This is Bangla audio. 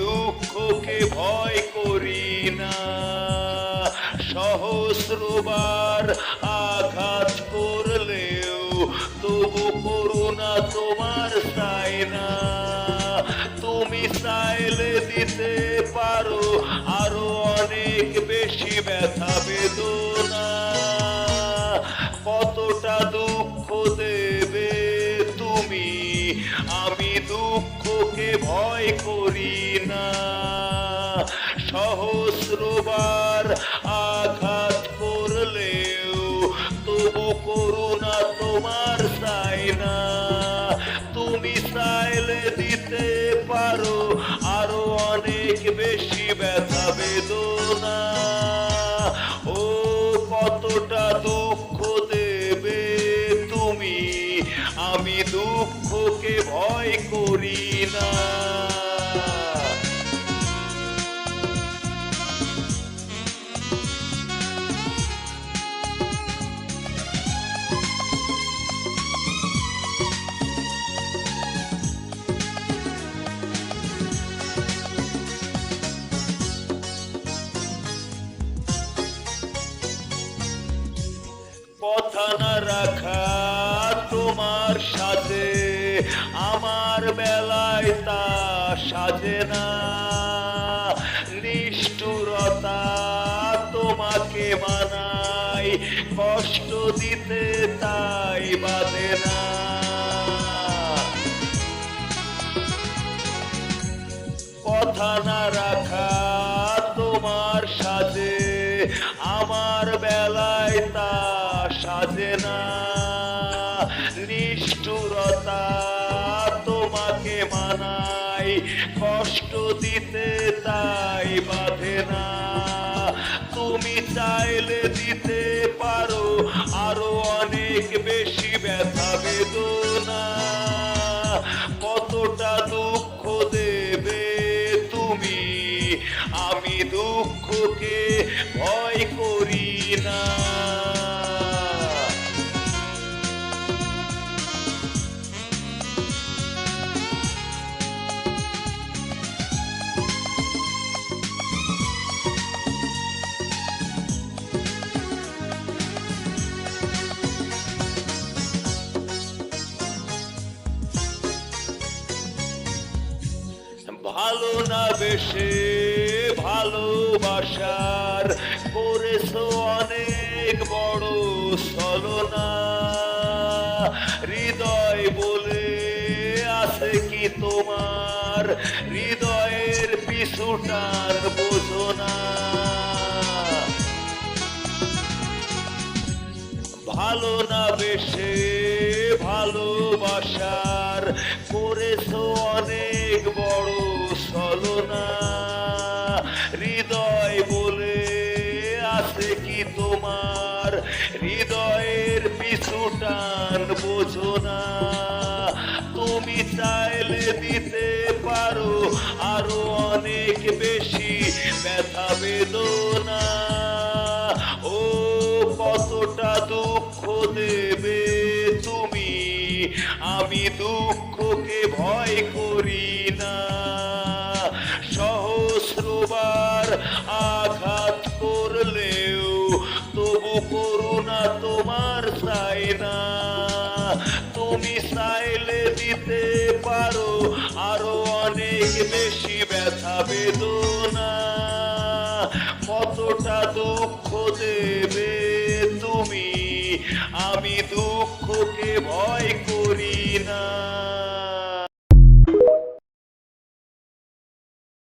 দুঃখকে ভয় করি না। সহস্রবার আঘাত করলেও তবু করুণা তোমার চাই না। তুমি চাইলে দিতে পারো আরো অনেক বেশি ব্যথা বেদনা। কতটা দুঃখ দেবে তুমি, আমি দুঃখকে ভয় করি না। সহস্রবার আঘাত করলেও তবু করুণা তোমার চাই না। তুমি চাইলে দিতে পারো আরো অনেক বেশি ব্যথা বেদনা। ও কতটা দুঃখ দেবে তুমি, আমি দুঃখকে ভয় করি না। কথা না রাখা তোমার সাথে আমার বেলায় তা সাজে না। নিষ্ঠুরতা তোমাকে মানায়, কষ্ট দিতে তাই বাধে না। কথা না রাখা তোমার সাথে আমার বেলায় তা সাজে না। নিষ্ঠুরতা তোমাকে মানায়, কষ্ট দিতে তাই বাধে না। তুমি চাইলে দিতে পারো আরো অনেক বেশি ব্যথা বেদনা। কতটা দুঃখ দেবে তুমি, আমি দুঃখকে ভয় করি না। ভালো না বেশে ভালোবাসার করেছো অনেক বড় ছলনা। হৃদয় বলে আছে কি তোমার, হৃদয়ের পিছুটার বোঝো না। ভালো না বেশে ভালোবাসার করেছো অনেক বড় ছলনা। হৃদয় বলে আছে কি তোমার, হৃদয়ের পিছুটান বোঝো না। তুমি চাইলে দিতে পারো আরো অনেক বেশি ব্যথা বেদনা। ও কতটা দুঃখ দেবে তুমি, আমি দুঃখকে ভয় করি না। সহস্রবার আঘাত করলেও তবু করুণা তোমার চাই না। তুমি চাইলে দিতে পারো আরো অনেক বেশি ব্যথা বেদনা। কতটা দুঃখ দেবে তুমি, আমি দুঃখকে ভয় করি না।